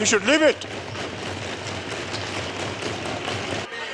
You should leave it.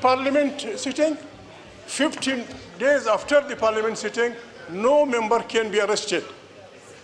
parliament sitting, 15 days after the parliament sitting, no member can be arrested.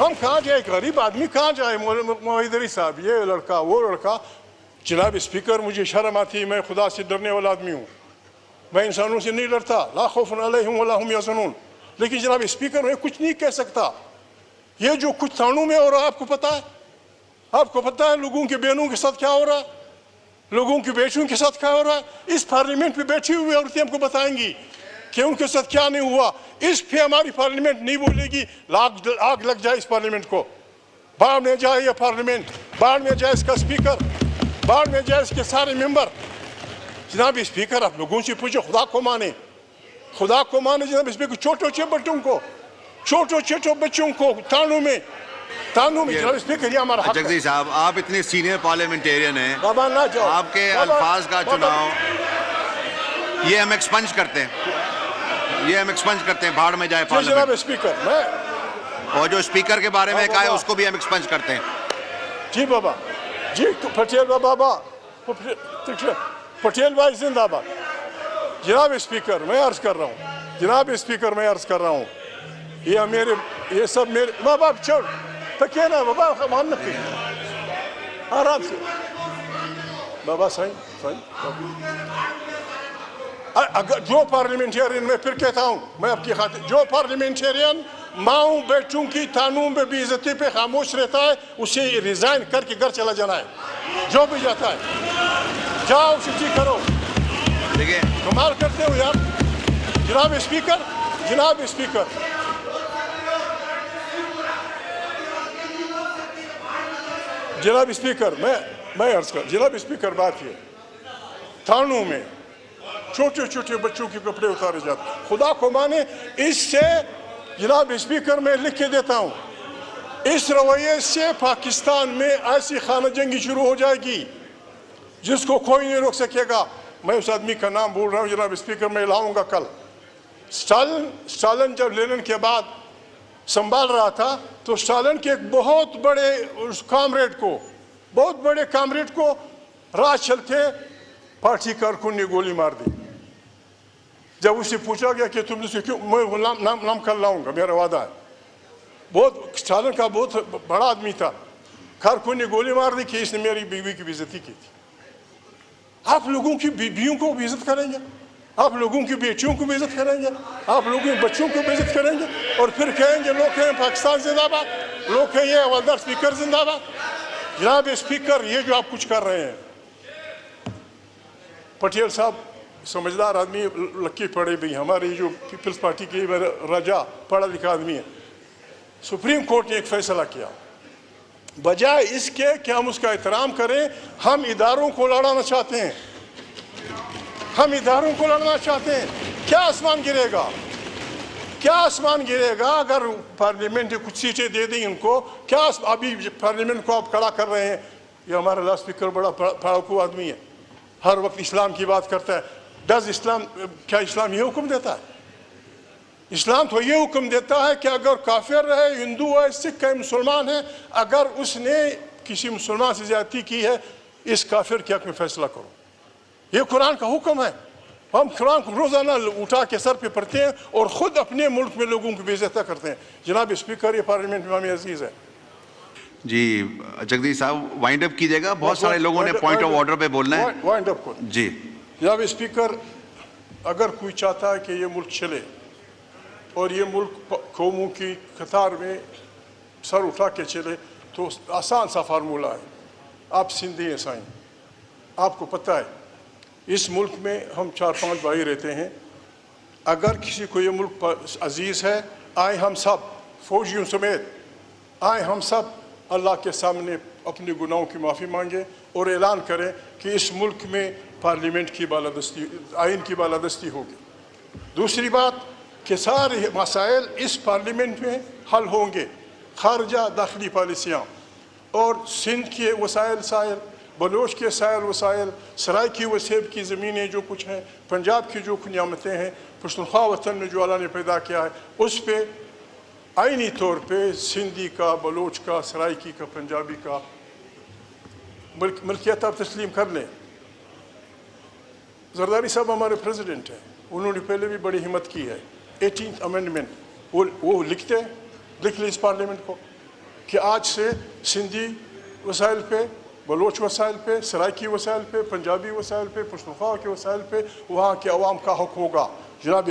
ہم کہاں جائے, غریب آدمی کہاں جائے. موحدری صاحب, یہ لڑکا وہ لڑکا. جناب اسپیکر, مجھے شرم آتی ہے, میں خدا سے ڈرنے والا آدمی ہوں, میں انسانوں سے نہیں ڈرتا. لا خوف علیہم ولا هم یحزنون. لیکن جناب اسپیکر, میں کچھ نہیں کہہ سکتا. یہ جو کچھ تھانوں میں ہو رہا ہے, آپ کو پتا ہے؟ آپ کو پتا ہے لوگوں کے بہنوں کے ساتھ کیا ہو رہا ہے, لوگوں کی بیٹیوں کے ساتھ کیا ہو رہا ہے؟ اس پارلیمنٹ پہ بیٹھی ہوئی عورتیں ہم کو بتائیں گی کہ ان کے ساتھ کیا نہیں ہوا. اس پہ ہماری پارلیمنٹ نہیں بولے گی. آگ لگ جائے اس پارلیمنٹ کو, باہر میں جائے یہ پارلیمنٹ, باہر میں جائے اس کا اسپیکر, باہر میں جائے اس کے سارے ممبر. جناب اسپیکر, آپ لوگوں سے پوچھے, خدا کو مانے, خدا کو مانے. جناب اسپیکر, چھوٹے چھوٹے بچوں کو تانوں میں جناب اسپیکر, یہ ہمارا حق ہے. جگدیش صاحب, آپ اتنے سینئر پارلیمنٹیرین ہیں, بابا نہ جاؤ, آپ کے الفاظ کا چناؤ یہ ہم ایکسپنج کرتے ہیں, یہ ہم ایکسپنج کرتے ہیں, بھاڑ میں جائے جناب پارلیمنٹ. اسپیکر, میں اور جو اسپیکر کے بارے میں کہا ہے اس کو بھی ہم ایکسپنج کرتے ہیں. جی بابا, جی پٹیل بابا, پٹیل بھائی زندہ باد. جناب اسپیکر, میں عرض کر رہا ہوں, جناب اسپیکر, میں عرض کر رہا ہوں, یہ سب میرے ماں باپ چھوڑ تکیے نا بابا, مان نہ آرام سے بابا. صحیح اگر جو پارلیمنٹیرین, میں پھر کہتا ہوں, میں آپ کی خاطر, جو پارلیمنٹیرین ماؤں بیٹوں کی تانوں میں بے عزتی پہ خاموش رہتا ہے, اسے ریزائن کر کے گھر چلا جانا ہے. جو بھی جاتا ہے, جاؤ چھٹی کرو. دیکھیں, کمال کرتے ہو یار. جناب اسپیکر, جناب اسپیکر, جناب اسپیکر, میں عرض کر, جناب اسپیکر, بات یہ, تھانوں میں چھوٹے بچوں کے کپڑے اتارے جاتے ہیں. خدا کو مانے, اس سے جناب اسپیکر میں لکھ کے دیتا ہوں, اس رویے سے پاکستان میں ایسی خانہ جنگی شروع ہو جائے گی جس کو کوئی نہیں روک سکے گا. میں اس آدمی کا نام بول رہا ہوں جناب اسپیکر, میں لاؤں گا کل. اسٹالن جب لینن کے بعد سنبھال رہا تھا تو اسٹالن کے ایک بہت بڑے کامریڈ کو راہ چلتے پارٹی کارکن نے گولی مار دی. جب اسے پوچھا گیا کہ تم نے سے کیوں, میں نام کر لاؤں گا, میرا وعدہ ہے. بہت اسٹالن کا بہت بڑا آدمی تھا. کارکن نے گولی مار دی کہ اس نے میری بیوی کی بے عزتی کی تھی. آپ لوگوں کی بیویوں کو بے عزت کریں گے, آپ لوگوں کی بیٹیوں کو بے عزت کریں گے, آپ لوگوں کے بچوں کو بے عزت کریں گے, اور پھر کہیں گے لوگ کہیں پاکستان زندہ باد, لوگ کہیں یہ حوالدار اسپیکر زندہ باد. جناب اسپیکر, یہ جو آپ کچھ کر رہے ہیں, پٹیل صاحب سمجھدار آدمی, لکی پڑے بھی, ہماری جو پیپلز پارٹی کی رجا پڑھا لکھا آدمی ہے. سپریم کورٹ نے ایک فیصلہ کیا, بجائے اس کے کہ ہم اس کا احترام کریں, ہم اداروں کو لڑانا چاہتے ہیں, ہم اداروں کو لڑنا چاہتے ہیں. کیا آسمان گرے گا, کیا آسمان گرے گا اگر پارلیمنٹ نے کچھ سیٹیں دے دیں ان کو؟ کیا ابھی پارلیمنٹ کو آپ کھڑا کر رہے ہیں. یہ ہمارا لاؤڈ اسپیکر بڑا پڑھاکو آدمی ہے, ہر وقت اسلام کی بات کرتا ہے. کیا اسلام یہ حکم دیتا ہے؟ اسلام تو یہ حکم دیتا ہے کہ اگر کافر ہے, ہندو ہے, سکھ ہے, مسلمان ہے, اگر اس نے کسی مسلمان سے زیادتی کی ہے, اس کافر کے حق میں فیصلہ کرو. یہ قرآن کا حکم ہے. ہم قرآن کو روزانہ اٹھا کے سر پہ پڑھتے ہیں اور خود اپنے ملک میں لوگوں کو بے عزتی کرتے ہیں. جناب اسپیکر, یہ پارلیمنٹ امام عزیز ہے. جی جگدیش صاحب وائنڈ اپ کیجیے گا, بہت سارے لوگوں نے پوائنٹ آف آرڈر پہ بولنا ہے. وائنڈ اپ کرو. جی جناب اسپیکر, اگر کوئی چاہتا ہے کہ یہ ملک چلے اور یہ ملک قوموں کی قطار میں سر اٹھا کے چلے, تو آسان سا فارمولہ ہے. آپ سندھی ہیں سائیں, آپ کو پتہ ہے اس ملک میں ہم 4-5 بھائی رہتے ہیں. اگر کسی کو یہ ملک عزیز ہے, آئیں ہم سب فوجیوں سمیت, آئیں ہم سب اللہ کے سامنے اپنے گناہوں کی معافی مانگیں اور اعلان کریں کہ اس ملک میں پارلیمنٹ کی بالادستی, آئین کی بالادستی ہوگی. دوسری بات کہ سارے مسائل اس پارلیمنٹ میں حل ہوں گے, خارجہ داخلی پالیسیاں, اور سندھ کے وسائل, بلوچ کے وسائل, سرائے کی وسیب کی زمینیں جو کچھ ہیں, پنجاب کی جو نعمتیں ہیں, پشتونخوا وطن میں جو اللہ نے پیدا کیا ہے, اس پہ آئینی طور پہ سندھی کا, بلوچ کا, سرائکی کا, پنجابی کا ملکیت آپ تسلیم کر لیں. زرداری صاحب ہمارے پریزیڈنٹ ہیں, انہوں نے پہلے بھی بڑی ہمت کی ہے. 18th امینڈمنٹ وہ لکھ لیں اس پارلیمنٹ کو. کہ آج سے سندھی وسائل پہ، بلوچ وسائل پہ، سرائکی وسائل پہ، پنجابی وسائل پہ، پشتونخوا کے وسائل پہ وہاں کے عوام کا حق ہوگا. جناب